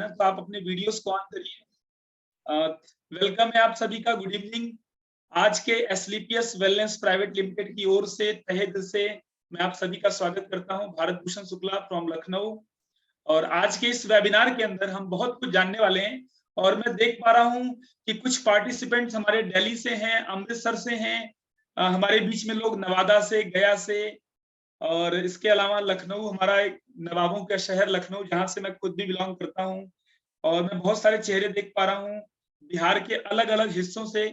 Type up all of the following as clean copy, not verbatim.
है तो आप अपने वीडियोस को ऑन करिए। वेलकम है आप सभी का, गुड इवनिंग। आज के एसलीपीएस वेलनेस प्राइवेट लिमिटेड की ओर से तहे दिल से मैं आप सभी का स्वागत करता हूं, भारत भूषण शुक्ला फ्रॉम लखनऊ। और आज के इस वेबिनार के अंदर हम बहुत कुछ जानने वाले हैं और मैं देख पा रहा हूं कि कुछ पार्टिसिपेंट्स हमारे दिल्ली से हैं, अमृतसर से हैं, हमारे बीच में लोग नवादा से, गया से, और इसके अलावा लखनऊ, हमारा एक नवाबों का शहर लखनऊ जहां से मैं खुद भी बिलोंग करता हूं। और मैं बहुत सारे चेहरे देख पा रहा हूं बिहार के अलग अलग हिस्सों से,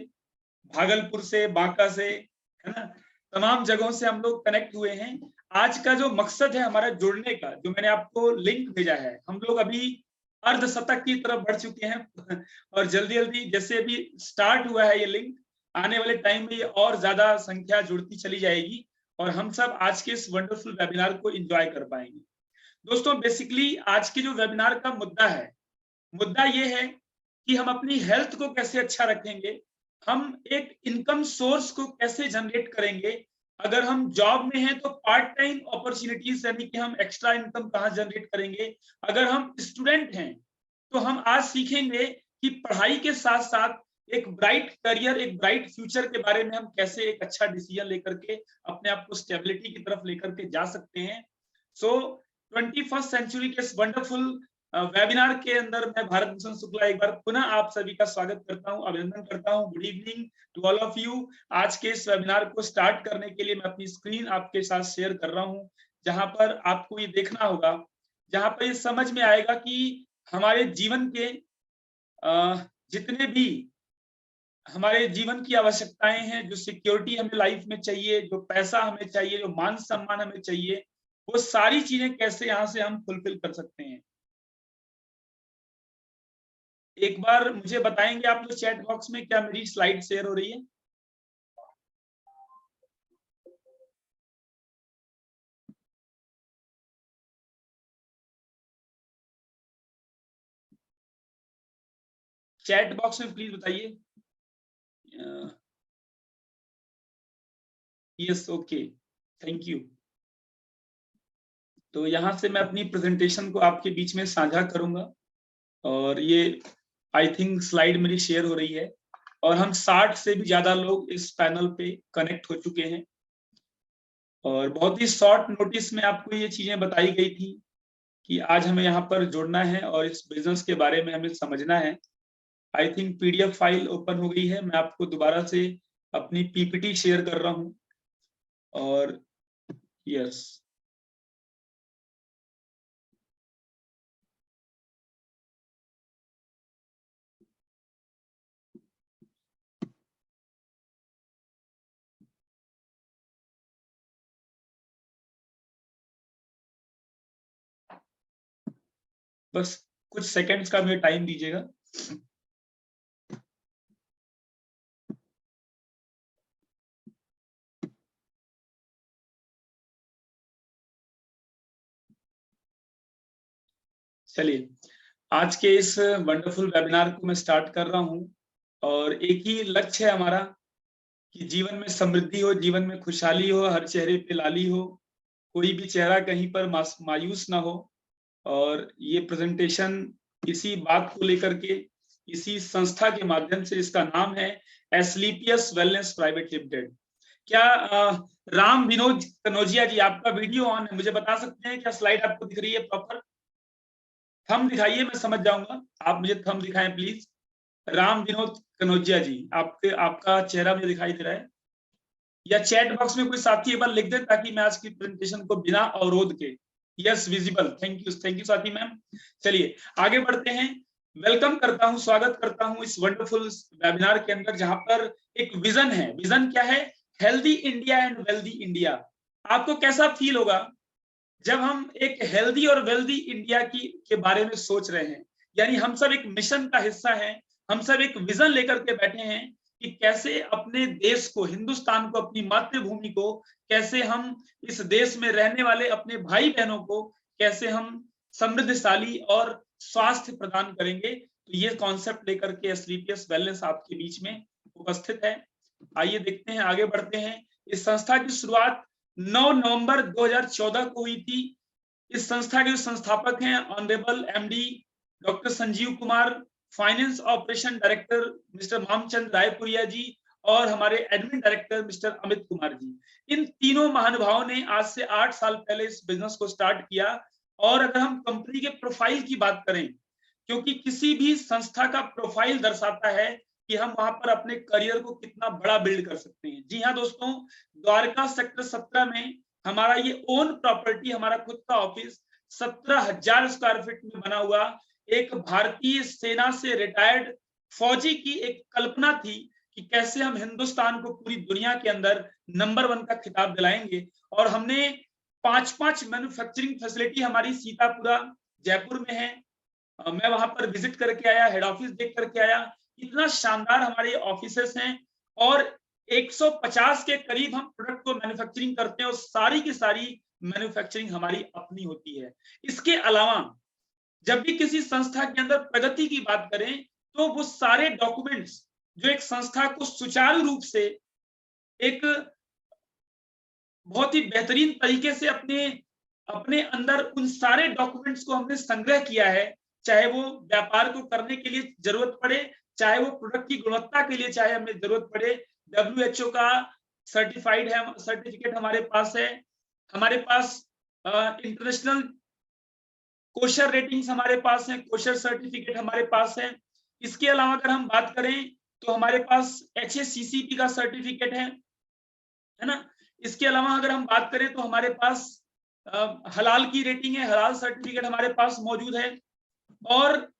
भागलपुर से, बांका से, है ना, तमाम जगहों से हम लोग कनेक्ट हुए हैं। आज का जो मकसद है हमारा जुड़ने का, जो मैंने आपको लिंक भेजा है, हम लोग अभी अर्धशतक की तरफ बढ़ चुके हैं और जल्दी जल्दी जैसे अभी स्टार्ट हुआ है ये लिंक, आने वाले टाइम में ये और ज्यादा संख्या जुड़ती चली जाएगी और हम सब आज के इस वंडरफुल वेबिनार को एंजॉय कर पाएंगे। दोस्तों, बेसिकली आज के जो वेबिनार का मुद्दा ये है कि हम अपनी हेल्थ को कैसे अच्छा रखेंगे, हम एक इनकम सोर्स को कैसे जनरेट करेंगे। अगर हम जॉब में हैं तो पार्ट टाइम अपॉर्चुनिटीज यानी कि हम एक्स्ट्रा इनकम कहाँ जनरेट करेंगे। अगर हम स्टूडेंट हैं तो हम आज सीखेंगे कि पढ़ाई के साथ साथ एक ब्राइट करियर, एक ब्राइट फ्यूचर के बारे में हम कैसे एक अच्छा डिसीजन लेकर के अपने आप को स्टेबिलिटी की तरफ लेकर के जा सकते हैं। सो 21st सेंचुरी के इस वंडरफुल वेबिनार के अंदर मैं भारत भूषण शुक्ला एक बार पुनः आप सभी का स्वागत करता हूं, अभिनंदन करता हूं। Good evening to all of you. आज के इस वेबिनार को स्टार्ट करने के लिए मैं अपनी स्क्रीन आपके साथ शेयर कर रहा हूं, जहां पर आपको ये देखना होगा, जहां पर ये समझ में आएगा कि हमारे जीवन के जितने भी हमारे जीवन की आवश्यकताएं हैं, जो सिक्योरिटी हमें लाइफ में चाहिए, जो पैसा हमें चाहिए, जो मान सम्मान हमें चाहिए, वो सारी चीजें कैसे यहाँ से हम फुलफिल कर सकते हैं। एक बार मुझे बताएंगे आप लोग चैट बॉक्स में, क्या मेरी स्लाइड शेयर हो रही है? चैट बॉक्स में प्लीज बताइए। Yes, okay, thank you. तो यहाँ से मैं अपनी प्रेजेंटेशन को आपके बीच में साझा करूंगा और ये आई थिंक स्लाइड मेरी शेयर हो रही है और हम 60 से भी ज्यादा लोग इस पैनल पे कनेक्ट हो चुके हैं और बहुत ही शॉर्ट नोटिस में आपको ये चीजें बताई गई थी कि आज हमें यहाँ पर जुड़ना है और इस बिजनेस के बारे में हमें समझना है। I think PDF file open हो गई है, मैं आपको दोबारा से अपनी पीपीटी शेयर कर रहा हूँ और यस, बस कुछ सेकंड्स का मुझे टाइम दीजिएगा। चलिए, आज के इस वंडरफुल वेबिनार को मैं स्टार्ट कर रहा हूं और एक ही लक्ष्य है हमारा कि जीवन में समृद्धि हो, जीवन में खुशहाली हो, हर चेहरे पे लाली हो, कोई भी चेहरा कहीं पर मायूस ना हो। और ये प्रेजेंटेशन इसी बात को लेकर के, इसी संस्था के माध्यम से, इसका नाम है एसलीपीएस वेलनेस प्राइवेट लिमिटेड। क्या राम विनोद कनौजिया जी, आपका वीडियो ऑन है, मुझे बता सकते हैं क्या स्लाइड आपको दिख रही है प्रॉपर? थंब दिखाइए, मैं समझ जाऊंगा, आप मुझे थंब दिखाएं प्लीज। राम विनोद कनौजिया जी, आपका चेहरा मुझे दिखाई दे रहा है? या चैट बॉक्स में कोई साथी एक बार लिख दे ताकि मैं आज की प्रेजेंटेशन को बिना अवरोध के। यस, विजिबल, थैंक यू साथी मैम। चलिए आगे बढ़ते हैं। वेलकम करता हूं, स्वागत करता हूं इस वंडरफुल वेबिनार के अंदर, जहां पर एक विजन है। विजन क्या है? Healthy India and wealthy India. आपको कैसा फील होगा जब हम एक हेल्दी और वेल्दी इंडिया के बारे में सोच रहे हैं? यानी हम सब एक मिशन का हिस्सा हैं, हम सब एक विजन लेकर के बैठे हैं कि कैसे अपने देश को, हिंदुस्तान को, अपनी मातृभूमि को, कैसे हम इस देश में रहने वाले अपने भाई बहनों को कैसे हम समृद्धशाली और स्वास्थ्य प्रदान करेंगे। तो ये कॉन्सेप्ट लेकर के एसलीपीएस वेलनेस आपके बीच में उपस्थित है। आइए देखते हैं, आगे बढ़ते हैं। इस संस्था की शुरुआत 9 नवंबर 2014 को हुई थी। इस संस्था के जो संस्थापक हैं honourable MD doctor Sanjeev Kumar, finance operation director mister Mamchand Raipuria ji, और हमारे admin director mister Amit Kumar ji. इन तीनों महानुभावों ने आज से 8 साल पहले इस बिजनेस को स्टार्ट किया। और अगर हम कंपनी के प्रोफाइल की बात करें, क्योंकि किसी भी संस्था का प्रोफाइल दर्शाता है कि हम वहां पर अपने करियर को कितना बड़ा बिल्ड कर सकते हैं। जी हाँ दोस्तों, द्वारका सेक्टर 17 में हमारा ये ओन प्रॉपर्टी, हमारा खुद का ऑफिस 17,000 स्क्वायर फीट में बना हुआ एक भारतीय सेना से रिटायर्ड फौजी की एक कल्पना थी कि कैसे हम हिंदुस्तान को पूरी दुनिया के अंदर नंबर 1 का खिताब दिलाएंगे। और हमने 5 मैन्युफैक्चरिंग फैसिलिटी हमारी सीतापुरा जयपुर में है। मैं वहां पर विजिट करके आया, हेड ऑफिस देख करके आया। इतना शानदार हमारे ऑफिसेस हैं और 150 के करीब हम प्रोडक्ट को मैन्युफैक्चरिंग करते हैं और सारी की सारी मैन्युफैक्चरिंग हमारी अपनी होती है। इसके अलावा जब भी किसी संस्था के अंदर प्रगति की बात करें तो वो सारे डॉक्यूमेंट्स जो एक संस्था को सुचारू रूप से एक बहुत ही बेहतरीन तरीके से अपने अंदर उन सारे डॉक्यूमेंट्स को हमने संग्रह किया है, चाहे वो व्यापार को करने के लिए जरूरत पड़े, चाहे वो प्रोडक्ट की गुणवत्ता के लिए चाहे हमें जरूरत पड़े। WHO का सर्टिफाइड है, सर्टिफिकेट हमारे पास है। हमारे पास इंटरनेशनल कोशर रेटिंग्स हमारे पास है, कोशर सर्टिफिकेट हमारे पास है। इसके अलावा अगर हम बात करें तो हमारे पास HACCP का सर्टिफिकेट है ना। इसके अलावा अगर हम बात करें तो हमारे पास हलाल की रेटिंग है, हलाल सर्टिफिकेट हमारे पास मौजूद है। और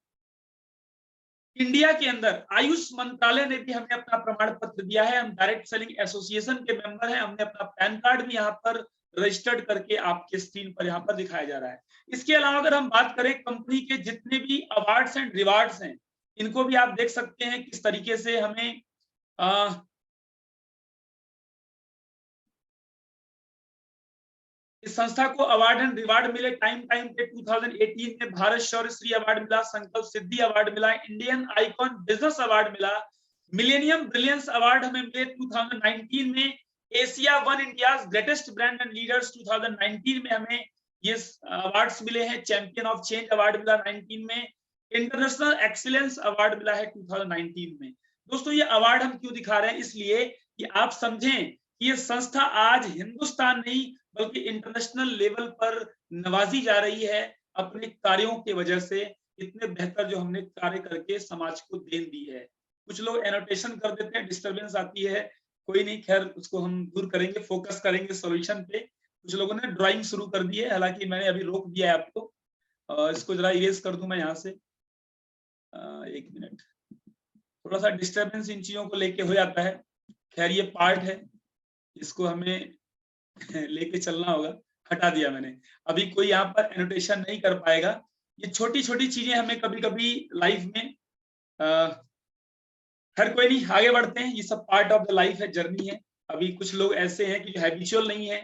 इंडिया के अंदर आयुष मंत्रालय ने भी हमें अपना प्रमाण पत्र दिया है। हम डायरेक्ट सेलिंग एसोसिएशन के मेंबर हैं। हमने अपना पैन कार्ड भी यहाँ पर रजिस्टर्ड करके आपके स्क्रीन पर यहाँ पर दिखाया जा रहा है। इसके अलावा अगर हम बात करें कंपनी के जितने भी अवार्ड्स एंड रिवार्ड्स हैं, इनको भी आप देख सकते हैं किस तरीके से हमें इस संस्था को अवार्ड एंड रिवार्ड मिले। टाइम पे 2018 में भारत शौर्य श्री अवार्ड मिला, संकल्प सिद्धि अवार्ड मिला, इंडियन आइकॉन बिजनेस अवार्ड मिला, मिलेनियम ब्रिलियंस अवार्ड हमें मिले 2019 में, Asia one India's greatest brand and leaders 2019 में हमें ये अवार्ड्स मिले हैं। चैंपियन ऑफ चेंज अवार्ड मिला 19 में, इंटरनेशनल एक्सीलेंस अवार्ड मिला है 2019 में। दोस्तों ये अवार्ड हम क्यों दिखा रहे हैं? इसलिए कि आप समझें कि ये संस्था आज हिंदुस्तान नहीं बल्कि इंटरनेशनल लेवल पर नवाजी जा रही है अपने कार्यों की वजह से। इतने बेहतर जो हमने कार्य करके समाज को देन दी है। कुछ लोग एनोटेशन कर देते हैं, डिस्टरबेंस आती है, कोई नहीं, खैर उसको हम दूर करेंगे, फोकस करेंगे सॉल्यूशन पे। कुछ लोगों ने ड्राइंग शुरू कर दी है, हालांकि मैंने अभी रोक दिया है आपको। इसको जरा इरेज कर दूं मैं यहाँ से। 1 मिनट, थोड़ा सा डिस्टरबेंस इन चीजों को लेके हो जाता है। खैर ये पार्ट है, इसको हमें लेके चलना होगा। हटा दिया मैंने, अभी कोई यहाँ पर एनोटेशन नहीं कर पाएगा। ये छोटी छोटी चीजें हमें कभी कभी लाइफ में हर कोई नहीं, आगे बढ़ते हैं। ये सब पार्ट ऑफ द लाइफ है, जर्नी है। अभी कुछ लोग ऐसे हैं कि हैबिचुअल नहीं है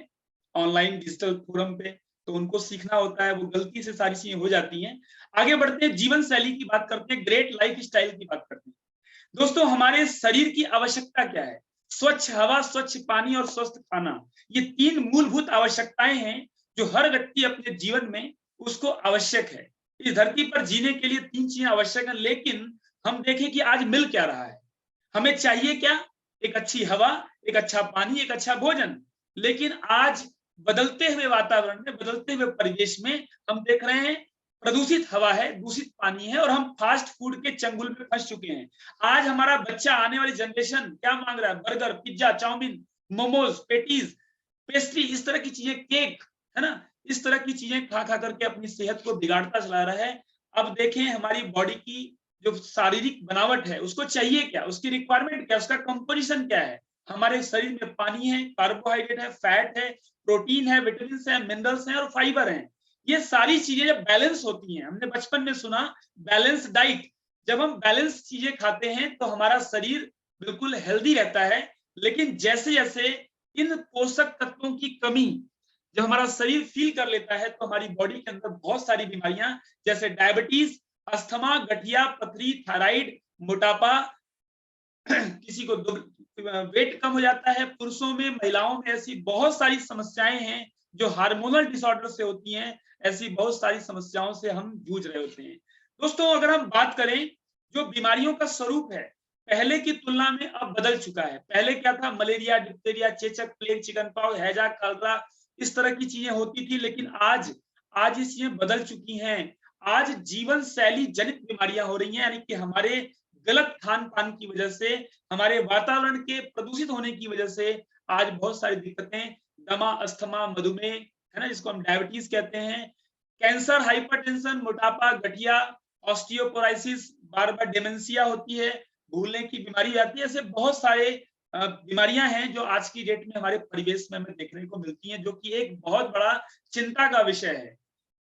ऑनलाइन डिजिटल फोरम पे, तो उनको सीखना होता है, वो गलती से सारी चीजें हो जाती हैं। आगे बढ़ते हैं, जीवन शैली की बात करते हैं, ग्रेट लाइफ स्टाइल की बात करते हैं। दोस्तों हमारे शरीर की आवश्यकता क्या है? स्वच्छ हवा, स्वच्छ पानी और स्वस्थ खाना। ये 3 मूलभूत आवश्यकताएं हैं जो हर व्यक्ति अपने जीवन में उसको आवश्यक है। इस धरती पर जीने के लिए 3 चीजें आवश्यक हैं, लेकिन हम देखें कि आज मिल क्या रहा है। हमें चाहिए क्या? एक अच्छी हवा, एक अच्छा पानी, एक अच्छा भोजन। लेकिन आज बदलते हुए वातावरण में, बदलते हुए परिवेश में हम देख रहे हैं प्रदूषित हवा है, दूषित पानी है और हम फास्ट फूड के चंगुल में फंस चुके हैं। आज हमारा बच्चा, आने वाली जनरेशन क्या मांग रहा है? Burger, pizza, chowmein, momos, patties, pastry, इस तरह की चीजें, केक, है ना, इस तरह की चीजें खा खा करके अपनी सेहत को बिगाड़ता चला रहा है। अब देखें हमारी बॉडी की जो शारीरिक बनावट है, उसको चाहिए क्या, उसकी रिक्वायरमेंट क्या, उसका कंपोजिशन क्या है? हमारे शरीर में पानी है, कार्बोहाइड्रेट है, फैट है, प्रोटीन है, विटामिन है, मिनरल्स हैं और फाइबर हैं। ये सारी चीजें जब बैलेंस होती हैं, हमने बचपन में सुना बैलेंस डाइट, जब हम बैलेंस चीजें खाते हैं तो हमारा शरीर बिल्कुल हेल्दी रहता है। लेकिन जैसे जैसे इन पोषक तत्वों की कमी जब हमारा शरीर फील कर लेता है तो हमारी बॉडी के अंदर बहुत सारी बीमारियां जैसे डायबिटीज, अस्थमा, गठिया, पथरी, थायराइड, मोटापा, किसी को वेट कम हो जाता है, पुरुषों में, महिलाओं में ऐसी बहुत सारी समस्याएं हैं जो हार्मोनल डिसऑर्डर से होती हैं। ऐसी बहुत सारी समस्याओं से हम जूझ रहे होते हैं। दोस्तों अगर हम बात करें, जो बीमारियों का स्वरूप है पहले की तुलना में अब बदल चुका है। पहले क्या था, मलेरिया, डिप्थीरिया, चेचक, प्लेग, चिकन पॉक्स, हैजा, कलरा, इस तरह की चीजें होती थी, लेकिन आज आज ये चीजें बदल चुकी हैं। आज जीवन शैली जनित बीमारियां हो रही हैं, यानी कि हमारे गलत खान पान की वजह से, हमारे वातावरण के प्रदूषित होने की वजह से आज बहुत सारी दिक्कतें, दमा, अस्थमा, मधुमेह, है ना, जिसको हम डायबिटीज कहते हैं, कैंसर, हाइपरटेंशन, मोटापा, गठिया, ऑस्टियोपोरोसिस, बार बार डिमेंशिया होती है, भूलने की बीमारी आती है। ऐसे बहुत सारे बीमारियां हैं जो आज की डेट में हमारे परिवेश में हमें देखने को मिलती हैं, जो कि एक बहुत बड़ा चिंता का विषय है।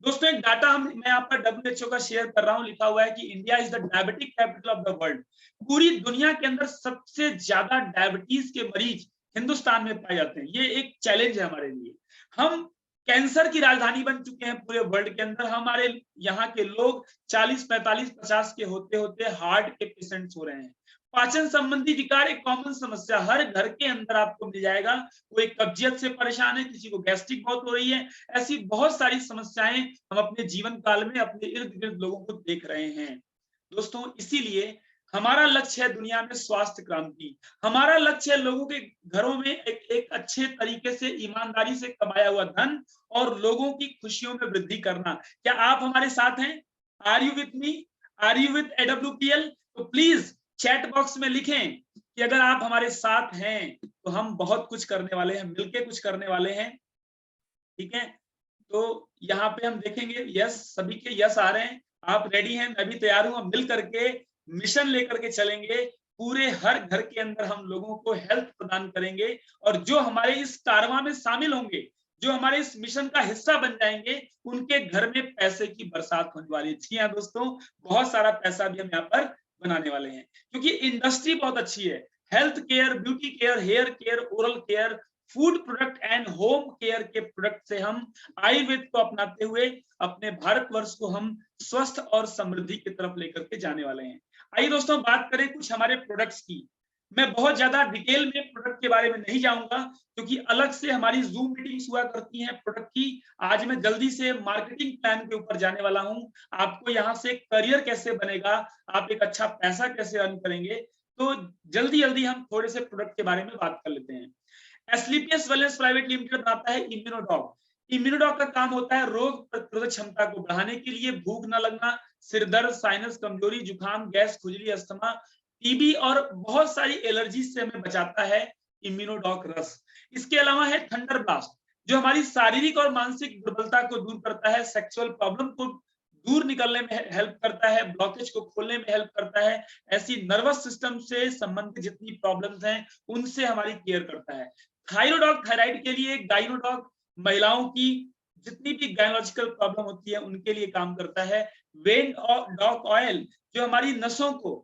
दोस्तों एक डाटा मैं यहाँ पर WHO का शेयर कर रहा हूँ, लिखा हुआ है कि India is the diabetic capital of the world. पूरी दुनिया के अंदर सबसे ज्यादा डायबिटीज के मरीज हिंदुस्तान में पाए जाते हैं। ये एक चैलेंज है हमारे लिए। हम कैंसर की राजधानी बन चुके हैं पूरे वर्ल्ड के अंदर। हमारे यहाँ के लोग 40, 45, 50 के होते होते हार्ट के पेशेंट्स हो रहे हैं। पाचन संबंधी विकार एक कॉमन समस्या, हर घर के अंदर आपको मिल जाएगा। कोई कब्जियत से परेशान है, किसी को गैस्ट्रिक बहुत हो रही है, ऐसी बहुत सारी समस्याएं हम अपने जीवन काल में अपने इर्द गिर्द लोगों को देख रहे हैं। दोस्तों इसीलिए हमारा लक्ष्य है दुनिया में स्वास्थ्य क्रांति। हमारा लक्ष्य है लोगों के घरों में एक अच्छे तरीके से ईमानदारी से कमाया हुआ धन और लोगों की खुशियों में वृद्धि करना। क्या आप हमारे साथ हैं? Are you with me? Are you with AWPL? तो प्लीज चैट बॉक्स में लिखें कि अगर आप हमारे साथ हैं तो हम बहुत कुछ करने वाले हैं, मिलके कुछ करने वाले हैं। ठीक है, तो यहाँ पे हम देखेंगे यस, सभी के यस आ रहे हैं। आप रेडी हैं? मैं भी तैयार हूं। हम मिल करके मिशन लेकर के चलेंगे, पूरे हर घर के अंदर हम लोगों को हेल्थ प्रदान करेंगे, और जो हमारे इस कारवां में शामिल होंगे, जो हमारे इस मिशन का हिस्सा बन जाएंगे, उनके घर में पैसे की बरसात होने वाली है। जी हाँ दोस्तों, बहुत सारा पैसा भी हम यहाँ पर बनाने वाले हैं, क्योंकि इंडस्ट्री बहुत अच्छी है। Health care, beauty care, hair care, oral care, food product and home care के प्रोडक्ट से हम आयुर्वेद को अपनाते हुए अपने भारतवर्ष को हम स्वस्थ और समृद्धि की तरफ लेकर के जाने वाले हैं। आइए दोस्तों बात करें कुछ हमारे प्रोडक्ट्स की। मैं बहुत ज्यादा डिटेल में प्रोडक्ट के बारे में नहीं जाऊंगा, क्योंकि अलग से हमारी जूम मीटिंग्स हुआ करती हैं प्रोडक्ट की। आज मैं जल्दी से मार्केटिंग प्लान के ऊपर जाने वाला हूं, आपको यहाँ से करियर कैसे बनेगा, आप एक अच्छा पैसा कैसे अर्न करेंगे। तो जल्दी जल्दी हम थोड़े से प्रोडक्ट के बारे में बात कर लेते हैं। एसलीपीएस वेलनेस प्राइवेट लिमिटेड बनाता है इम्यूनोडॉग। इम्यूनोडॉग का काम होता है रोग प्रतिरोधक क्षमता को बढ़ाने के लिए, भूख न लगना, सिर दर्द, साइनस कमजोरी, जुकाम, गैस, खुजली, अस्थमा, टीबी और बहुत सारी एलर्जी से हमें बचाता है इम्यूनोडॉग रस। इसके अलावा है थंडर ब्लास्ट, जो हमारी शारीरिक और मानसिक दुर्बलता को दूर करता है, सेक्सुअल प्रॉब्लम को दूर निकलने में हेल्प करता है, ब्लॉकेज को खोलने में हेल्प करता है, ऐसी नर्वस सिस्टम से संबंधित जितनी प्रॉब्लम्स हैं उनसे हमारी केयर करता है। थायरोडॉग थायराइड के लिए, गाइनोडॉग महिलाओं की जितनी भी गायनोलॉजिकल प्रॉब्लम होती है उनके लिए काम करता है। वेन डॉग ऑयल जो हमारी नसों को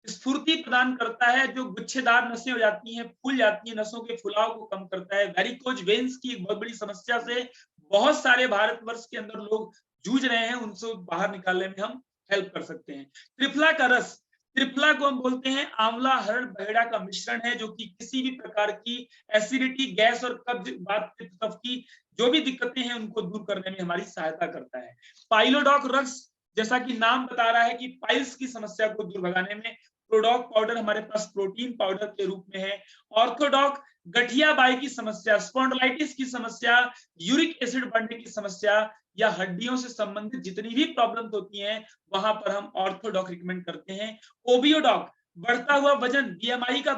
स्फूर्ति प्रदान करता है, जो गुच्छेदार नसें हो जाती हैं, फूल जाती हैं, नसों के फुलाव को कम करता है। वेरिकोज वेन्स की एक बहुत बड़ी समस्या से बहुत सारे भारतवर्ष के अंदर लोग जूझ रहे हैं, उनसे बाहर निकालने में हम हेल्प कर सकते हैं। त्रिफला का रस, त्रिफला को हम बोलते हैं आंवला, हरड़, बहेड़ा का मिश्रण है, जो कि किसी भी प्रकार की एसिडिटी, गैस और कब्ज, बात कफ की जो भी दिक्कतें हैं उनको दूर करने में हमारी सहायता करता है। पाइलोडॉक रस, जैसा कि नाम बता रहा है कि पाइल्स की समस्या को दूर भगाने में। प्रोडॉक पाउडर हमारे पास प्रोटीन पाउडर के रूप में है। ऑर्थोडॉक गठिया बाई की समस्या, स्पॉन्डिलाइटिस की समस्या, यूरिक एसिड बढ़ने की समस्या या हड्डियों से संबंधित जितनी भी प्रॉब्लम्स होती हैं वहां पर हम ऑर्थोडॉक रिकमेंड करते हैं। ओबियोडॉक बढ़ता हुआ वजन, बीएमआई का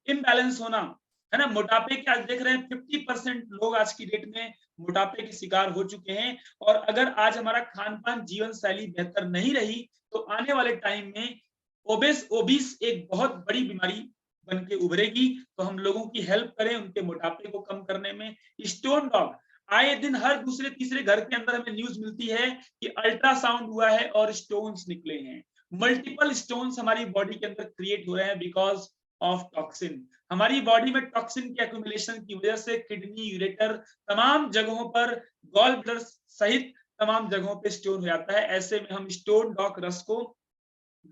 इम्बैलेंस होना, है ना, मोटापे के आज देख रहे हैं 50% लोग आज की डेट में मोटापे के शिकार हो चुके हैं, और अगर आज हमारा खान पान जीवन शैली बेहतर नहीं रही तो आने वाले टाइम में ओबीस एक बहुत बड़ी बीमारी बन के उभरेगी। तो हम लोगों की हेल्प करें उनके मोटापे को कम करने में। स्टोन डॉग, आए दिन हर दूसरे तीसरे घर के अंदर हमें न्यूज मिलती है कि अल्ट्रासाउंड हुआ है और स्टोन्स निकले हैं। मल्टीपल स्टोन्स हमारी बॉडी के अंदर क्रिएट हो रहे हैं बिकॉज ऑफ टॉक्सिन। हमारी बॉडी में टॉक्सिन के एक्यूमुलेशन की वजह से किडनी, यूरेटर, तमाम जगहों पर, गॉल ब्लैडर सहित तमाम जगहों पे स्टोन हो जाता है। ऐसे में हम स्टोन डॉग रस को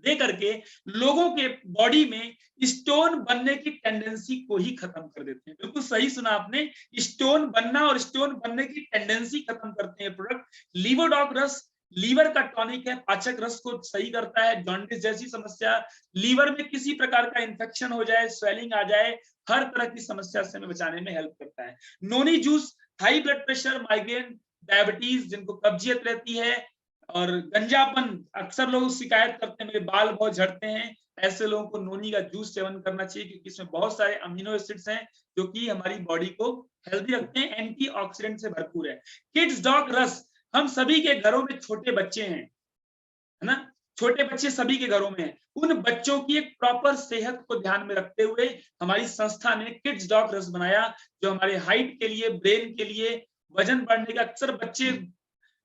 दे करके लोगों के बॉडी में स्टोन बनने की टेंडेंसी को ही खत्म कर देते हैं। बिल्कुल सही सुना आपने, स्टोन बनना और स्टोन बनने की टेंडेंसी खत्म करते हैं प्रोडक्ट। लिवोडॉक रस लीवर का टॉनिक है, पाचक रस को सही करता है, जॉन्डिस जैसी समस्या, लीवर में किसी प्रकार का इंफेक्शन हो जाए, स्वेलिंग आ जाए, हर तरह की समस्या से हमें बचाने में हेल्प करता है। Noni juice high blood pressure, migraine, diabetes, जिनको कब्जियत रहती है और गंजापन, अक्सर लोग शिकायत करते हैं मेरे बाल बहुत झड़ते हैं, ऐसे लोगों को नोनी का जूस सेवन करना चाहिए, क्योंकि इसमें बहुत सारे अमीनो एसिड्स हैं जो कि हमारी बॉडी को हेल्दी रखते हैं, एंटीऑक्सीडेंट से भरपूर है। किड्स डॉग रस, हम सभी के घरों में छोटे बच्चे हैं, है ना, छोटे बच्चे सभी के घरों में हैं, उन बच्चों की एक प्रॉपर सेहत को ध्यान में रखते हुए हमारी संस्था ने किड्स डॉग रस बनाया, जो हमारे हाइट के लिए, ब्रेन के लिए, वजन बढ़ने का, अक्सर बच्चे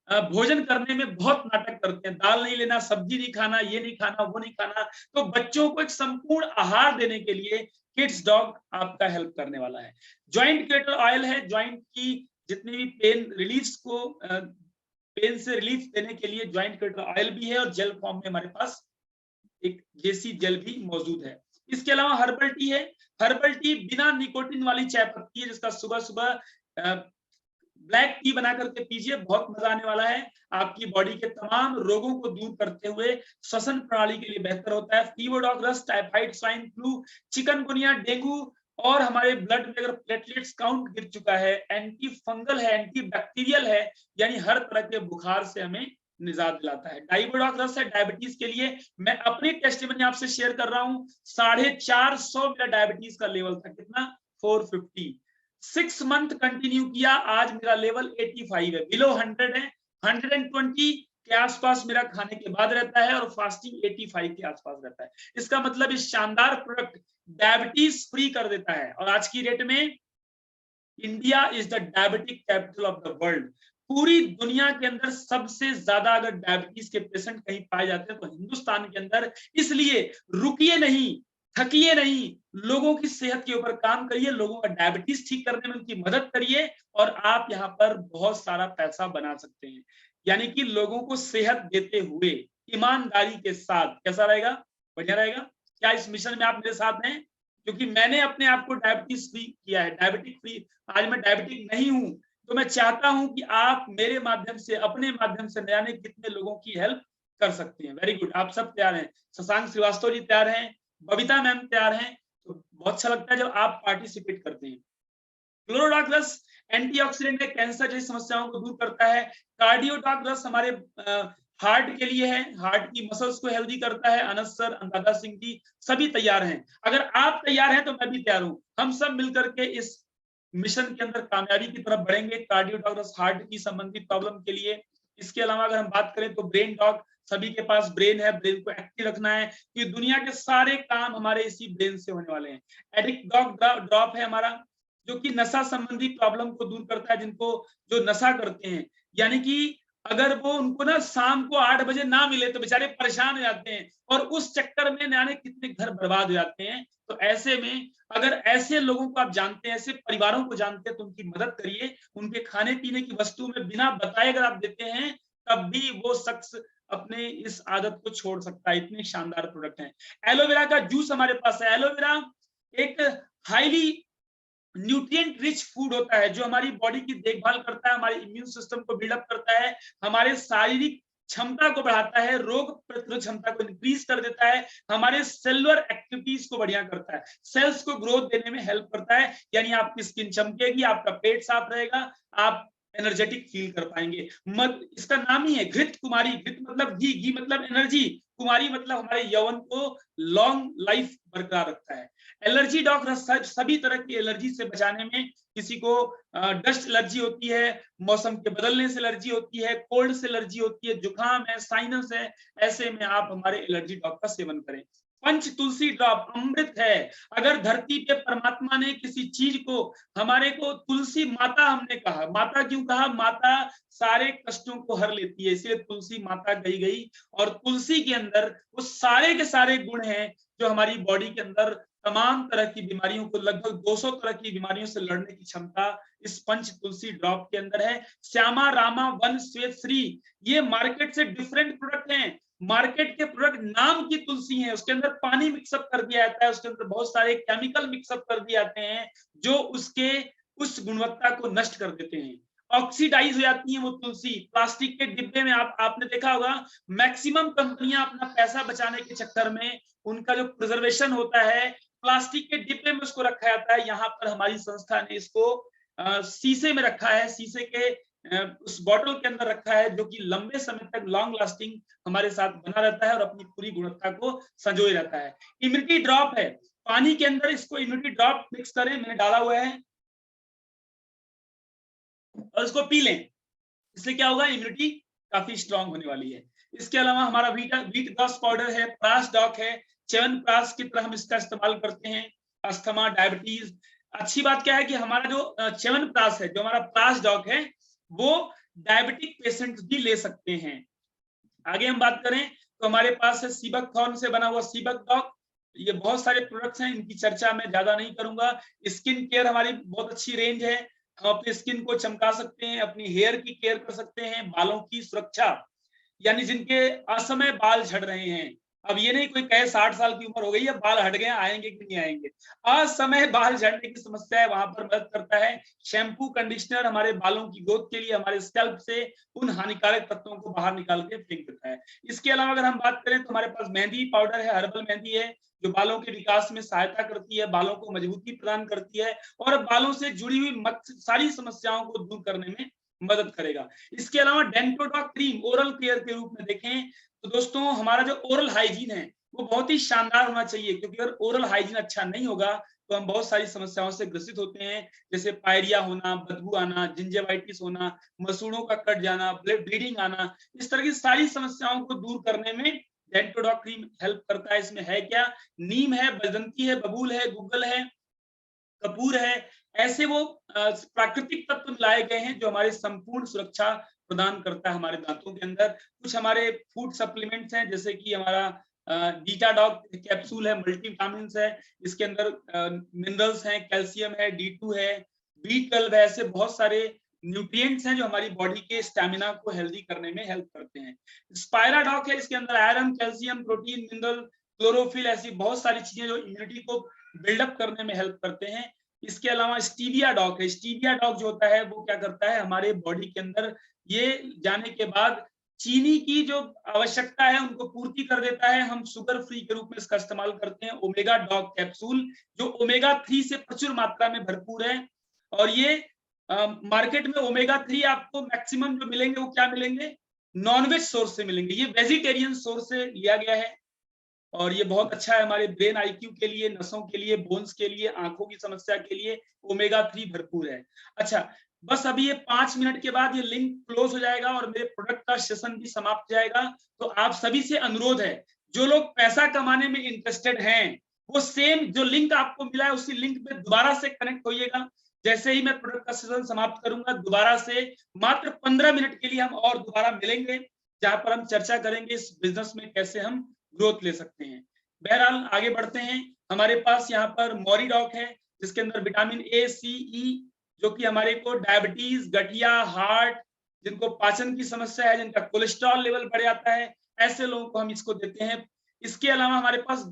भोजन करने में बहुत नाटक करते हैं, दाल नहीं लेना, सब्जी नहीं खाना, ये नहीं खाना, वो नहीं खाना, तो बच्चों को एक संपूर्ण आहार देने के लिए किड्स डॉग आपका हेल्प करने वाला है। जॉइंट क्रिएटर ऑयल है, जॉइंट की जितनी भी पेन रिलीफ को पेन से रिलीफ देने के लिए जॉइंट क्रिएटर ऑयल भी है, और जेल फॉर्म में हमारे पास एक जेसी जेल भी मौजूद है। इसके अलावा हर्बल टी है, हर्बल टी बिना निकोटिन वाली चाय पत्ती है, जिसका सुबह सुबह ब्लैक टी बना करके पीजिए, बहुत मजा आने वाला है, आपकी बॉडी के तमाम रोगों को दूर करते हुए श्वसन प्रणाली के लिए बेहतर होता है। फीवर डॉग रस, typhoid, swine flu, chikungunya, dengue और हमारे ब्लड में अगर प्लेटलेट्स काउंट गिर चुका है, एंटी फंगल है, एंटी बैक्टीरियल है, यानी हर तरह के बुखार से हमें निजात दिलाता है। डाइबोडॉक रस है डायबिटीज के लिए, मैं अपनी टेस्टिमनी आपसे शेयर कर रहा हूँ, 450 मेरा डायबिटीज का लेवल था, कितना 450, 6 मंथ कंटिन्यू किया, आज मेरा लेवल 85 है, बिलो 100 है, 120 के आसपास मेरा खाने के बाद रहता है और फास्टिंग 85 के आसपास रहता है। इसका मतलब इस शानदार प्रोडक्ट डायबिटीज फ्री कर देता है, और आज की डेट में India is the diabetic capital of the world. पूरी दुनिया के अंदर सबसे ज्यादा अगर डायबिटीज के पेशेंट कहीं पाए जाते हैं तो हिंदुस्तान के अंदर, इसलिए रुकिए नहीं, थकिए नहीं, लोगों की सेहत के ऊपर काम करिए, लोगों का डायबिटीज ठीक करने में उनकी मदद करिए, और आप यहाँ पर बहुत सारा पैसा बना सकते हैं। यानी कि लोगों को सेहत देते हुए ईमानदारी के साथ, कैसा रहेगा, बढ़िया रहेगा? क्या इस मिशन में आप मेरे साथ हैं? क्योंकि मैंने अपने आप को डायबिटीज फ्री किया है, डायबिटिक फ्री, आज मैं डायबिटिक नहीं हूं, तो मैं चाहता हूं कि आप मेरे माध्यम से, अपने माध्यम से न जाने कितने लोगों की हेल्प कर सकते हैं। वेरी गुड, आप सब तैयार हैं, शशांक श्रीवास्तव जी तैयार हैं, बबीता मैम तैयार हैं, तो बहुत अच्छा लगता है जब आप पार्टिसिपेट करते हैं। क्लोरोडॉग रस एंटीऑक्सीडेंट है, कैंसर जैसी समस्याओं को दूर करता है। कार्डियोडॉग रस हमारे हार्ट के लिए है, हार्ट की मसल्स को हेल्दी करता है। अनस सर, अनुराधा सिंह जी सभी तैयार हैं, अगर आप तैयार हैं तो मैं भी तैयार हूं, हम सब मिलकर के इस मिशन के अंदर कामयाबी की तरफ बढ़ेंगे। कार्डियोडॉग रस हार्ट की संबंधित प्रॉब्लम के लिए। इसके अलावा अगर हम बात करें तो ब्रेन डॉग, सभी के पास ब्रेन है, ब्रेन को एक्टिव रखना है, कि दुनिया के सारे काम हमारे इसी ब्रेन से होने वाले हैं। एडिक्ट डॉग ड्रॉप है हमारा, जो कि नशा संबंधी प्रॉब्लम को दूर करता है, जिनको जो नशा करते हैं, यानी कि अगर वो उनको ना शाम को 8 बजे ना मिले तो बेचारे परेशान हो जाते हैं, और उस चक्कर में जाने कितने घर बर्बाद हो जाते हैं। तो ऐसे में अगर ऐसे लोगों को आप जानते हैं, ऐसे परिवारों को जानते हैं, तो उनकी मदद करिए, उनके खाने पीने की वस्तु में बिना बताए अगर आप देते हैं, तब भी वो शख्स अपने इस आदत को छोड़ सकता है। इतने शानदार प्रोडक्ट हैं। एलोवेरा का जूस हमारे पास है। एलोवेरा एक हाईली न्यूट्रिएंट रिच फूड होता है, जो हमारी बॉडी की देखभाल करता है, हमारे इम्यून सिस्टम को बिल्डअप करता है, हमारे शारीरिक क्षमता को बढ़ाता है, रोग प्रतिरोध क्षमता को इंक्रीज कर देता है, हमारे सेलुलर एक्टिविटीज को बढ़िया करता है, सेल्स को ग्रोथ देने में हेल्प करता है, यानी आपकी स्किन चमकेगी, आपका पेट साफ रहेगा, आप एनर्जेटिक फील कर पाएंगे। इसका नाम ही है घृत कुमारी, घृत मतलब घी, घी मतलब एनर्जी, कुमारी मतलब हमारे यौवन को लॉन्ग लाइफ बरकरार रखता है। एलर्जी डॉग सभी तरह की एलर्जी से बचाने में, किसी को डस्ट एलर्जी होती है, मौसम के बदलने से एलर्जी होती है, कोल्ड से एलर्जी होती है, जुकाम है, साइनस है, ऐसे में आप हमारे एलर्जी डॉग का सेवन करें। पंच तुलसी ड्रॉप अमृत है। अगर धरती पे परमात्मा ने किसी चीज को, हमारे को तुलसी माता हमने कहा, माता क्यों कहा, माता सारे कष्टों को हर लेती है, इसलिए तुलसी माता कही गई। और तुलसी के अंदर वो सारे के सारे गुण हैं जो हमारी बॉडी के अंदर तमाम तरह की बीमारियों को, लगभग 200 तरह की बीमारियों से लड़ने की क्षमता इस पंच तुलसी ड्रॉप के अंदर है। श्यामा रामा वन श्वेत श्री, ये मार्केट से डिफरेंट प्रोडक्ट हैं। मार्केट के प्रोडक्ट नाम की तुलसी है, उसके अंदर पानी मिक्सअप कर दिया जाता है, उसके अंदर बहुत सारे केमिकल मिक्सअप कर दिए जाते हैं जो उसके उस गुणवत्ता को नष्ट कर देते हैं। ऑक्सीडाइज हो जाती है वो तुलसी। प्लास्टिक के डिब्बे में आपने देखा होगा, मैक्सिमम कंपनियां अपना पैसा बचाने के चक्कर में उनका जो प्रिजर्वेशन होता है प्लास्टिक के डिब्बे में उसको रखा जाता है। यहाँ पर हमारी संस्था ने इसको शीशे में रखा है, शीशे के उस बॉटल के अंदर रखा है, जो कि लंबे समय तक लॉन्ग लास्टिंग हमारे साथ बना रहता है और अपनी पूरी गुणवत्ता को संजोए रहता है। इम्यूनिटी ड्रॉप है, पानी के अंदर इसको इम्यूनिटी ड्रॉप मिक्स करें, मैंने डाला हुआ है, और इसको पी लें। इससे क्या होगा, इम्यूनिटी काफी स्ट्रांग होने वाली है। इसके अलावा हमारा व्हीट ग्रास पाउडर है, प्रास डॉक है, च्यवनप्राश की तरह हम इसका इस्तेमाल करते हैं, अस्थमा, डायबिटीज। अच्छी बात क्या है कि हमारा जो च्यवनप्राश है, जो हमारा प्रास डॉक है, वो डायबिटिक पेशेंट्स भी ले सकते हैं। आगे हम बात करें तो हमारे पास है सीबक थॉर्न से बना हुआ सीबक डॉक। ये बहुत सारे प्रोडक्ट्स हैं, इनकी चर्चा मैं ज्यादा नहीं करूंगा। स्किन केयर हमारी बहुत अच्छी रेंज है, हम अपनी स्किन को चमका सकते हैं, अपनी हेयर की केयर कर सकते हैं, बालों की सुरक्षा, यानी जिनके असमय बाल झड़ रहे हैं। अब ये नहीं कोई कहे 60 साल की उम्र हो गई है, बाल हट गए, आएंगे कि नहीं आएंगे, असमय बाल झड़ने की समस्या है, वहां पर मदद करता है। शैम्पू कंडीशनर हमारे बालों की ग्रोथ के लिए हमारे स्कैल्प से उन हानिकारक तत्वों को बाहर निकाल के फेंक देता है। इसके अलावा अगर हम बात करें तो हमारे पास मेहंदी पाउडर है, हर्बल मेहंदी है, जो बालों के विकास में सहायता करती है, बालों को मजबूती प्रदान करती है और बालों से जुड़ी हुई सारी समस्याओं को दूर करने में मदद करेगा। इसके अलावा डेंटोडॉक क्रीम ओरल केयर के रूप में देखें तो दोस्तों, हमारा जो ओरल हाइजीन है वो बहुत ही शानदार होना चाहिए, क्योंकि अगर ओरल हाइजीन अच्छा नहीं होगा तो हम बहुत सारी समस्याओं से ग्रसित होते हैं, जैसे पायरिया होना, बदबू आना, जिंजेवाइटिस होना, मसूड़ों का कट जाना, ब्लीडिंग आना। इस तरह की सारी समस्याओं को दूर करने में डेंटोडॉक क्रीम हेल्प करता है। इसमें है क्या, नीम है, बलदंती है, बबूल है, गुग्गल है, कपूर है, ऐसे वो प्राकृतिक तत्व मिलाए गए हैं जो हमारी संपूर्ण सुरक्षा प्रदान करता है हमारे दांतों के अंदर। कुछ हमारे फूड सप्लीमेंट्स हैं, जैसे कि हमारा बीटाडॉक कैप्सूल है, मल्टीविटामिन्स है, इसके अंदर मिनरल्स हैं, कैल्शियम है, D2 है, B12 है, ऐसे बहुत सारे न्यूट्रिएंट्स हैं जो हमारी बॉडी के स्टैमिना को हेल्दी करने में हेल्प करते हैं। स्पायराडॉक है, इसके अंदर iron, calcium, protein, mineral, chlorophyll, ऐसी बहुत सारी चीजें जो इम्यूनिटी को बिल्डअप करने में हेल्प करते हैं। इसके अलावा स्टीविया डॉक है, स्टीविया डॉक जो होता है वो क्या करता है, हमारे बॉडी के अंदर ये जाने के बाद चीनी की जो आवश्यकता है उनको पूर्ति कर देता है। हम शुगर फ्री के रूप में इसका इस्तेमाल करते हैं। ओमेगा डॉक कैप्सूल जो ओमेगा 3 से प्रचुर मात्रा में भरपूर है, और ये मार्केट में ओमेगा 3 आपको मैक्सिमम जो मिलेंगे वो क्या मिलेंगे, नॉनवेज सोर्स से मिलेंगे। ये वेजिटेरियन सोर्स से लिया गया है और ये बहुत अच्छा है हमारे ब्रेन आईक्यू के लिए, नसों के लिए, बोन्स के लिए, आंखों की समस्या के लिए ओमेगा 3 भरपूर है। अच्छा, बस अभी ये 5 मिनट के बाद ये लिंक क्लोज हो जाएगा और मेरे प्रोडक्ट का सेशन भी समाप्त हो जाएगा। तो आप सभी से अनुरोध है, जो लोग पैसा कमाने में इंटरेस्टेड हैं वो सेम जो लिंक आपको मिला है उसी लिंक पे दोबारा से कनेक्ट होइएगा। जैसे ही मैं प्रोडक्ट का सेशन समाप्त करूंगा, दोबारा से मात्र 15 मिनट के लिए हम और दोबारा मिलेंगे, जहां पर हम चर्चा करेंगे इस बिजनेस में कैसे हम ग्रोथ ले सकते हैं। बहरहाल आगे बढ़ते हैं। हमारे पास यहाँ पर मॉरीडॉक है, जिसके अंदर विटामिन A, C, E, जो कि हमारे को डायबिटीज, गठिया, हार्ट, जिनको पाचन की समस्या है, जिनका कोलेस्ट्रॉल लेवल बढ़ जाता है, ऐसे लोगों को हम इसको देते हैं। इसके अलावा हमारे पास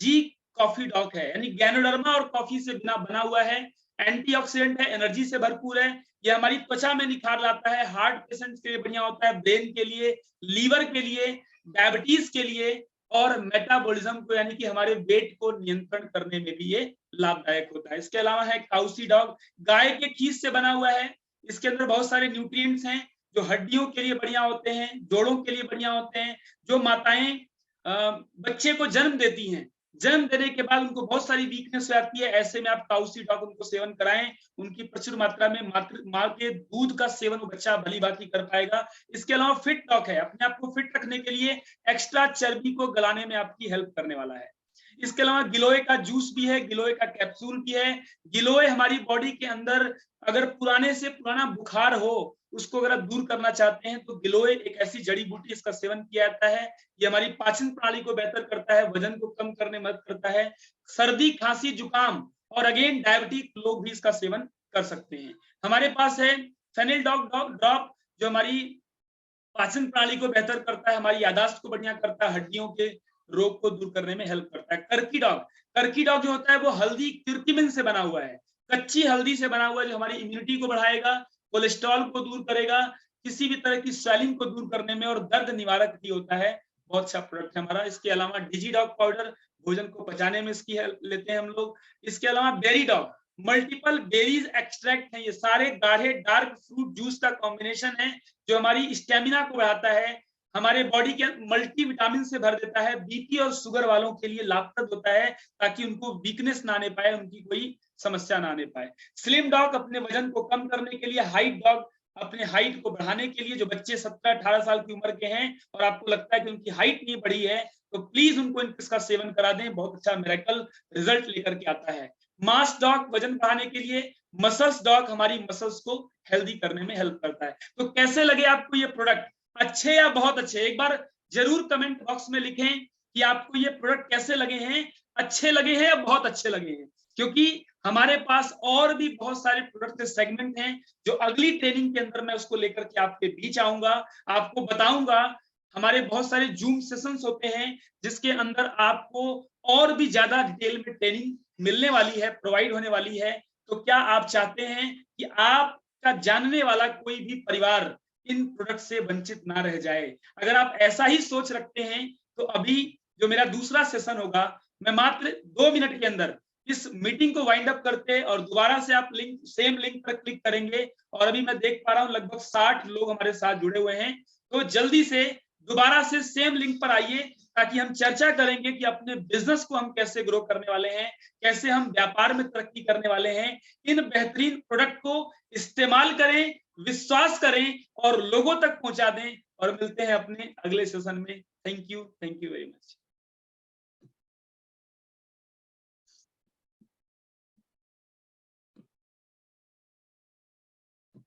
जी कॉफी डॉक है, यानी गैनोडर्मा और कॉफी से बना हुआ है, एंटीऑक्सीडेंट है, एनर्जी से भरपूर है, ये हमारी त्वचा में निखार लाता है, हार्ट पेशेंट्स के लिए बढ़िया होता है, ब्रेन के लिए, लीवर के लिए, डायबिटीज के लिए और मेटाबॉलिज्म को यानी कि हमारे वेट को नियंत्रण करने में भी ये लाभदायक होता है। इसके अलावा है काउसी डॉग, गाय के खीस से बना हुआ है, इसके अंदर बहुत सारे न्यूट्रिएंट्स हैं जो हड्डियों के लिए बढ़िया होते हैं, जोड़ों के लिए बढ़िया होते हैं। जो माताएं बच्चे को जन्म देती हैं, जन्म देने के बाद उनको बहुत सारी वीकनेस हो जाती है, ऐसे में आप काउसी डॉग उनको सेवन कराएं, उनकी प्रचुर मात्रा में मां के दूध का सेवन वो बच्चा भली भांति कर पाएगा। इसके अलावा फिट डॉग है, अपने आप को फिट रखने के लिए एक्स्ट्रा चर्बी को गलाने में आपकी हेल्प करने वाला है। इसके अलावा गिलोय का जूस भी है, गिलोय का कैप्सूल भी है। गिलोय हमारी बॉडी के अंदर अगर पुराने से पुराना बुखार हो, उसको अगर आप दूर करना चाहते हैं तो गिलोय एक ऐसी जड़ी बूटी, इसका सेवन किया जाता है। ये हमारी पाचन प्रणाली को बेहतर करता है, वजन को कम करने में मदद करता है। सर्दी, खांसी, जुकाम और अगेन डायबिटिक लोग भी इसका सेवन कर सकते हैं। हमारे पास है फेनिल ड्रॉप, जो हमारी पाचन प्रणाली को बेहतर करता है, हमारी यादाश्त को बढ़िया करता है, हड्डियों के रोग को दूर करने में हेल्प करता है। कर्की डॉग जो होता है वो हल्दी क्यूरक्यूमिन से बना हुआ है, कच्ची हल्दी से बना हुआ है, जो हमारी इम्यूनिटी को बढ़ाएगा, कोलेस्ट्रॉल को दूर करेगा, किसी भी तरह की स्वेलिंग को दूर करने में और दर्द निवारक भी होता है। बहुत अच्छा प्रोडक्ट है हमारा। इसके अलावा डिजीडॉग पाउडर, भोजन को पचाने में इसकी हेल्प लेते हैं हम लोग। इसके अलावा berry dog, multiple berries extract है, ये सारे गाढ़े डार्क फ्रूट जूस का कॉम्बिनेशन है जो हमारी स्टेमिना को बढ़ाता है, हमारे बॉडी के मल्टी विटामिन से भर देता है, बीपी और शुगर वालों के लिए लाभप्रद होता है ताकि उनको वीकनेस ना आने पाए, उनकी कोई समस्या ना आने पाए। स्लिम डॉग अपने वजन को कम करने के लिए, हाइट डॉग अपने हाइट को बढ़ाने के लिए, जो बच्चे 17-18 साल की उम्र के हैं और आपको लगता है कि उनकी हाइट नहीं बढ़ी है, तो प्लीज उनको इसका सेवन करा दें, बहुत अच्छा मिरेकल रिजल्ट लेकर के आता है। मास डॉग वजन बढ़ाने के लिए, मसल्स डॉग हमारी मसल्स को हेल्दी करने में हेल्प करता है। तो कैसे लगे आपको ये प्रोडक्ट, अच्छे या बहुत अच्छे? एक बार जरूर कमेंट बॉक्स में लिखें कि आपको ये प्रोडक्ट कैसे लगे हैं, अच्छे लगे हैं या बहुत अच्छे लगे हैं, क्योंकि हमारे पास और भी बहुत सारे प्रोडक्ट सेगमेंट हैं जो अगली ट्रेनिंग के अंदर मैं उसको लेकर के आपके बीच आऊंगा, आपको बताऊंगा। हमारे बहुत सारे जूम सेशंस होते हैं जिसके अंदर आपको और भी ज्यादा डिटेल में ट्रेनिंग मिलने वाली है, प्रोवाइड होने वाली है। तो क्या आप चाहते हैं कि आपका जानने वाला कोई भी परिवार इन प्रोडक्ट से वंचित ना रह जाए? अगर आप ऐसा ही सोच रखते हैं तो अभी जो मेरा दूसरा सेशन होगा, मैं मात्र 2 मिनट के अंदर इस मीटिंग को वाइंड अप करते और दोबारा से आप सेम लिंक पर क्लिक करेंगे, और अभी मैं देख पा रहा हूं लगभग 60 लोग हमारे साथ जुड़े हुए हैं। तो जल्दी से दोबारा से सेम लिंक पर आइए ताकि हम चर्चा करेंगे कि अपने बिजनेस को हम कैसे ग्रो करने वाले हैं, कैसे हम व्यापार में तरक्की करने वाले हैं। इन बेहतरीन प्रोडक्ट को इस्तेमाल करें, विश्वास करें और लोगों तक पहुंचा दें, और मिलते हैं अपने अगले सेशन में। Thank you very much.